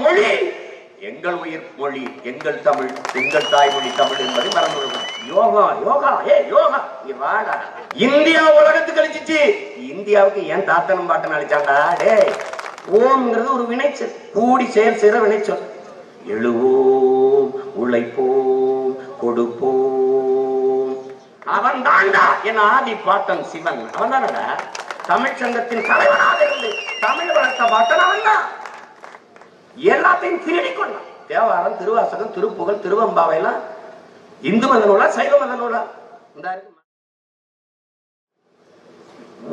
மொழி எங்கள் உயிர் மொழி, எங்கள் தமிழ், எங்கள் தாய்மொழி தமிழ் என்பதை மறந்து யோகா யோகா யோகா வாடா. இந்தியா உலகத்துக்கு அழிச்சிச்சு, இந்தியாவுக்கு ஏன் தாத்தனும் பாட்டன் அழிச்சாண்டா? டே, ஓம்ங்கிறது ஒரு வினைச்சொல், கூடி செயல் செய்யற வினைச்சொல். எழுவோம், உழைப்போம், கொடுப்போம். அவன் தாண்டா என் ஆதி பாட்டன் சிவன். அவன் தானடா தமிழ் சங்கத்தின் தலைவனாக இருந்து தமிழ் வளர்த்த பாட்டன் அவன் தான். எல்லாத்தையும் திருடி கொண்டான். தேவாரம், திருவாசகம், திருப்புகழ், திருவம்பாவை எல்லாம் இந்து மத நூலா சைவ மத நூலா?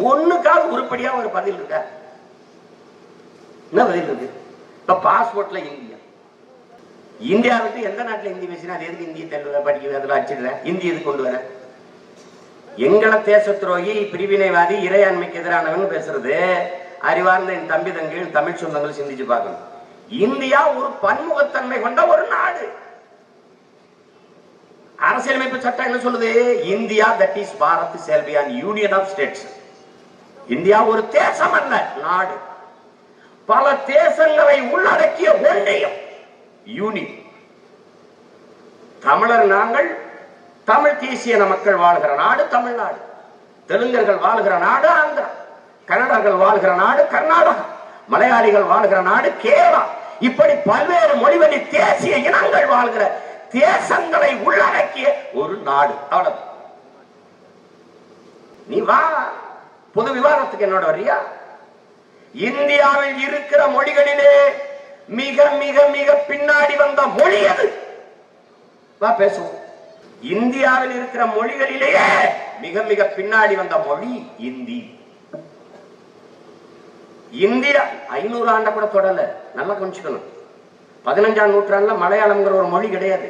ஒண்ணுக்காக உருப்படியா ஒரு பதில் இருக்க? என்ன பதில் இருக்கு? இப்ப பாஸ்போர்ட்ல இந்தியா, இந்தியா விட்டு எந்த நாட்டுல இந்தி பேசினா அது எதுக்கு இந்திய தெலுங்கு படிக்க அதுல அச்சிடுற? இந்தி எது கொண்டு வர? எங்கள தேச துரோகி, பிரிவினைவாதி, இறையாண்மைக்கு எதிரானவன் பேசுறது அறிவார்ந்த என் தம்பி தங்கைகள் தமிழ் சொந்தங்கள் சிந்திச்சு பார்க்கணும். இந்தியா ஒரு பன்முகத்தன்மை கொண்ட ஒரு நாடு. அரசியலமைப்பு சட்டம் என்ன சொல்லுது? India that is Bharat shall be an union of states. India ஒரு தேசம் அல்ல, நாடு. பல தேசங்களை உள்ளடக்கிய ஒன்றியம், யூனியன். தமிழர் நாங்கள், தமிழ் தேசிய மக்கள் வாழ்கிற நாடு தமிழ்நாடு, தெலுங்கர்கள் வாழ்கிற நாடு ஆந்திரா, கன்னடர்கள் வாழ்கிற நாடு கர்நாடகா, மலையாளிகள் வாழ்கிற நாடு கேரளா. இப்படி பல்வேறு மொழிவழி தேசிய இனங்கள் வாழ்கிற தேசங்களை உள்ளடக்கிய ஒரு நாடு. அவ்வளவு. நீ வா, பொது விவாதத்துக்கு என்னோட வரியா? இந்தியாவில் இருக்கிற மொழிகளிலே மிக மிக மிக பின்னாடி வந்த மொழி எது? வா பேசுவோம். இந்தியாவில் இருக்கிற மொழிகளிலேயே மிக மிக பின்னாடி வந்த மொழி இந்தி. இந்தியா 500 ஆண்ட கூட தொடல. நல்லா கொஞ்சிக்கணும். 15ஆம் நூற்றாண்டுல மலையாளம்ங்கிற ஒரு மொழி கிடையாது.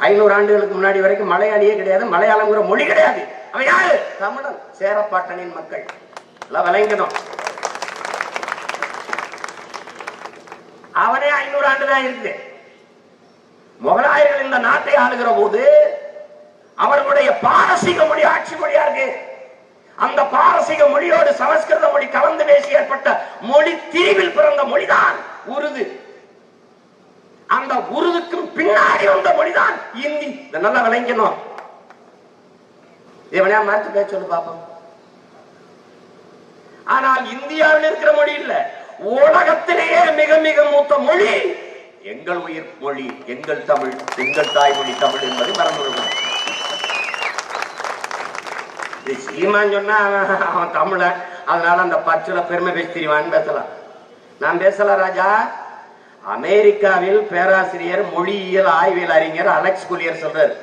500 ஆண்டுகளுக்கு முன்னாடி வரைக்கும் மலையாளியே கிடையாது, மலையாளம்ங்கிற மொழி கிடையாது. அவன் யாரு? தமிழன், சேரப்பாட்டனின் மக்கள். எல்லாம் விளங்கணும். அவனே 500 ஆண்டு தான் இருக்கு. முகலாயர்கள் இந்த நாட்டை ஆளுகிற போது அவர்களுடைய பாரசீக மொழி ஆட்சி மொழியா இருக்கு. அந்த பாரசீக மொழியோடு சமஸ்கிருத மொழி கலந்து பேசி ஏற்பட்ட மொழி தீவில் பிறந்த மொழிதான் உருது. அந்த உருதுக்கும் பின்னாடி வந்த மொழிதான் இந்தி. நல்லா விளங்கணும். எவனையா மறுத்து பேச சொல்லு பாப்போம். ஆனால் இந்தியாவில் இருக்கிற மொழி இல்ல, உலகத்திலேயே மிக மிக மூத்த மொழி எங்கள் உயிர் மொழி, எங்கள் தமிழ், எங்கள் தாய்மொழி தமிழ் என்பதை மறந்து. சீமான் சொன்னா அவன் தமிழன், அதனால அந்த பச்சுல பெருமை பேசி தெரிவான்னு பேசலாம். நான் பேசல ராஜா. அமெரிக்காவில் பேராசிரியர், மொழியியல் ஆய்வியல் அறிஞர் அலெக்ஸ் குலியர் சொல்றார்,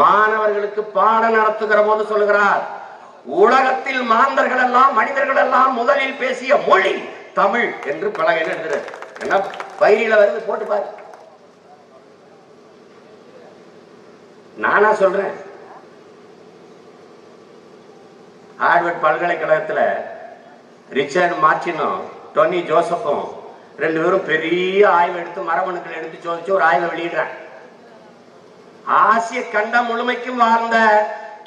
மாணவர்களுக்கு பாடம் நடத்துகிற போது சொல்லுகிறார், உலகத்தில் மாந்தர்கள் எல்லாம் மனிதர்கள் எல்லாம் முதலில் பேசிய மொழி தமிழ் என்று பலகை எழுதுறார். என்ன பயிரில வருது போட்டு பாரு. நானா சொல்றேன். ஹார்வர்ட் பல்கலைக்கழகத்துல ரிச்சர்ட் மார்டினும் டோனி ஜோசப்பும் 2 பேரும் பெரிய ஆய்வு எடுத்து மரபணுக்கள் எடுத்து சோதிச்சு ஒரு ஆய்வை வெளியிடுறாங்க. ஆசிய கண்டம் முழுமைக்கும் வாழ்ந்த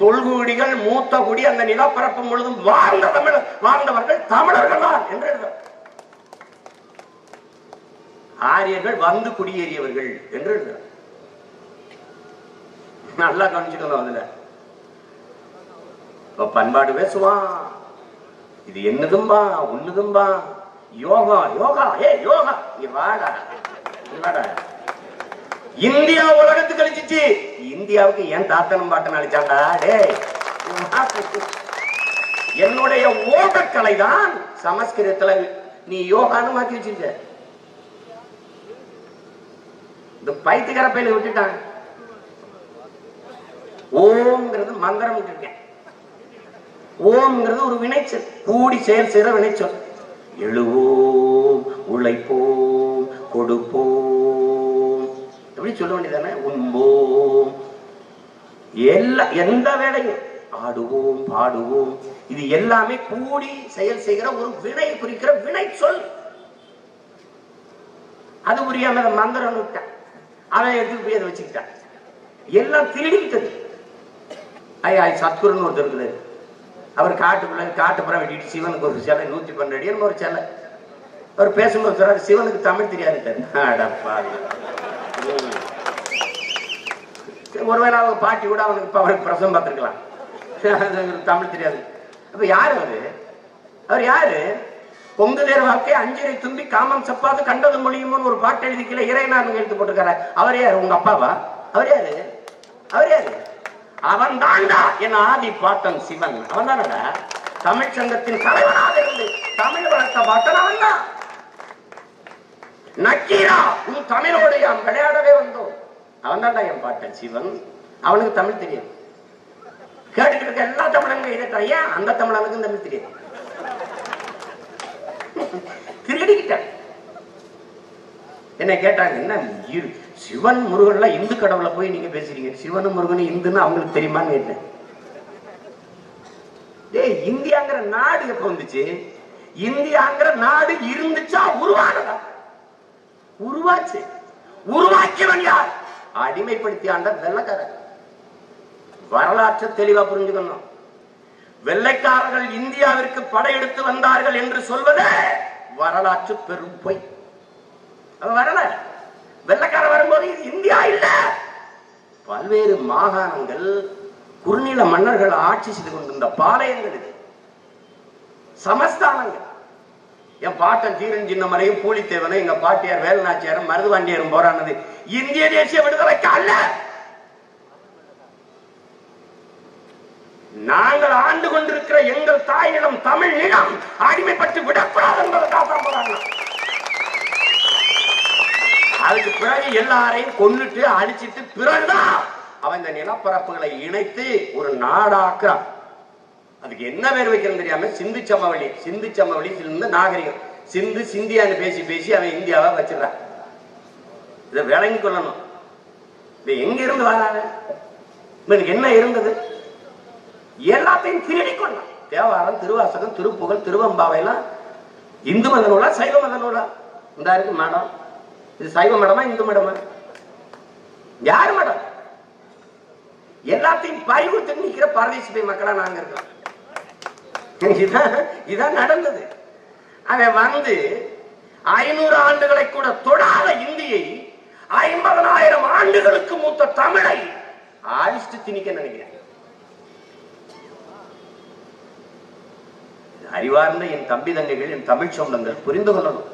தொல்குடிகள், மூத்த குடி, அந்த நிலப்பரப்பு முழுதும் வாழ்ந்தவர்கள் தமிழர்கள் தான் என்று எழுதுறார். ஆரியர்கள் வந்து குடியேறியவர்கள் என்று எழுதுறார். நல்லா கவனிச்சுக்கணும். அதுல பண்பாடு பேசுவான், இது என்னதும்பா ஒண்ணுதும்பா, யோகா யோகா யோகா. வாடா வாடா. இந்தியா உலகத்துக்கு அழிச்சிச்சு, இந்தியாவுக்கு ஏன் தாத்தனும் பாட்டன் அழிச்சாண்டா? டே, என்னுடைய ஓட்டக்கலை தான் சமஸ்கிருதத்துல நீ யோகான்னு மாத்தி வச்சிருக்க. இந்த பைத்தியக்கார பையில விட்டுட்டான். ஓம்ங்கிறது மந்திரம் இருக்கேன். ஓம்ங்கிறது ஒரு வினைச்சொல், கூடி செயல் செய்யற வினைச்சொல். எழுவோம், உழைப்போம், கொடுப்போம், எப்படி சொல்ல வேண்டியதானே? உண்போம், எந்த வேலையும் ஆடுவோம், பாடுவோம், இது எல்லாமே கூடி செயல் செய்கிற ஒரு வினை குறிக்கிற வினை சொல். அது புரியாம மந்திரம் விட்டான், அவன் எடுத்துட்டு போய் அதை வச்சுக்கிட்டான். எல்லாம் திருடிக்கிட்டது. சத்குருன்னு ஒருத்தர் இருக்குது. அவர் காட்டுக்குள்ள காட்டுப்புறம் வெட்டிட்டு சிவனுக்கு ஒரு சிலை 112 அடி ஒரு சிலை அவர் பேசும்போது சொல்றாரு, சிவனுக்கு தமிழ் தெரியாது. ஒருவேளை அவங்க பாட்டி கூட அவருக்கு பிரசவம் பார்த்திருக்கலாம், தமிழ் தெரியாது. அப்ப யாரு அவரு? அவர் யாரு? பொங்கு தேர் வாழ்க்கை அஞ்சரை தும்பி காமம் சப்பாது கண்டது மொழியுமோன்னு ஒரு பாட்டு எழுதிக்கல, இறைநாள் எழுத்து போட்டுக்கார. அவர் யாரு? உங்க அப்பாவா? அவர் யாரு? அவர் யாரு? அவன் தாண்டா என் ஆதி பாட்டன் சிவன். அவன் தானடா தமிழ் சங்கத்தின் தலைவனாக இருந்து தமிழ் வளர்த்த பாட்டன் அவன் தான். நக்கீரா, உன் தமிழோடு யாம் விளையாடவே வந்தோம். அவன் தாண்டா என் பாட்டன் சிவன். அவனுக்கு தமிழ் தெரியும். கேட்டுக்கிட்டு இருக்க எல்லா தமிழங்க இதை ஏன் அந்த தமிழனுக்கும் தமிழ் தெரியாது. திருடிக்கிட்டான். என்ன கேட்டாங்க, என்ன சிவன் முருகன்ல இந்து கடவுளை போய் நீங்க பேசுறீங்க, சிவனும் முருகனும் இந்துன்னு அவங்களுக்கு தெரியுமான்னு கேட்டேன். இந்தியாங்கிற நாடு எப்ப வந்துச்சு? இந்தியாங்கிற நாடு இருந்துச்சா உருவானதா? உருவாச்சு. உருவாக்கியவன் யார்? அடிமைப்படுத்தி ஆண்ட வெள்ளைக்காரர். வரலாற்று தெளிவா புரிஞ்சுக்கணும். வெள்ளைக்காரர்கள் இந்தியாவிற்கு படையெடுத்து வந்தார்கள் என்று சொல்வது வரலாற்று பெரும் பொய். வரல. வெள்ளைக்கார வரும்போது இது இந்தியா இல்ல. பல்வேறு மாகாணங்கள் குறுநில மன்னர்கள் ஆட்சி செய்து கொண்டிருந்த பாளையங்கள், இது சமஸ்தானங்கள். என் பாட்டன் தீரன் சின்னமலையும் பூலித்தேவனும் எங்க பாட்டியார் வேலுநாச்சியாரும் மருதுவாண்டியரும் போரானது இந்திய தேசிய விடுதலைக்கு அல்ல. நாங்கள் ஆண்டு கொண்டிருக்கிற எங்கள் தாயிடம் தமிழ் நிலம் அடிமைப்பட்டு விடக்கூடாது என்பதற்காக போறாங்க. அதுக்கு பிறகு எல்லாரையும் கொன்னுட்டு அழிச்சிட்டு பிறகுதான் அவன் இந்த நிலப்பரப்புகளை இணைத்து ஒரு நாடாக்குறான். அதுக்கு என்ன பேர் வைக்கிறது தெரியாம சிந்து சமவெளி, சிந்து சமவெளி நாகரிகம், சிந்து சிந்தியான்னு பேசி பேசி அவன் இந்தியாவை வச்சிடறான். இதை விளங்கி கொள்ளணும். இது எங்க இருந்து வராங்க? இவனுக்கு என்ன இருந்தது? எல்லாத்தையும் திருடி கொண்டான். தேவாரம், திருவாசகம், திருப்புகழ், திருவம்பாவை எல்லாம் இந்து மத நூலா சைவ மத நூலா? இந்த இருக்கு மடம். இது சைவ மடமா இந்து மடமா? யாரு மடம்? எல்லாத்தையும் பறிவுறுத்து நிக்கிற பரதேசி மக்களா நாங்க இருக்கோம். இதான் நடந்தது. அவன் வந்து 500 ஆண்டுகளை கூட தொடாத இந்தியை 50,000 ஆண்டுகளுக்கு மூத்த தமிழை அழிச்சு திணிக்க நினைக்கிறேன். அறிவார்ந்த என் தம்பி தங்கைகள், என் தமிழ் சொந்தங்கள் புரிந்து கொள்ளணும்.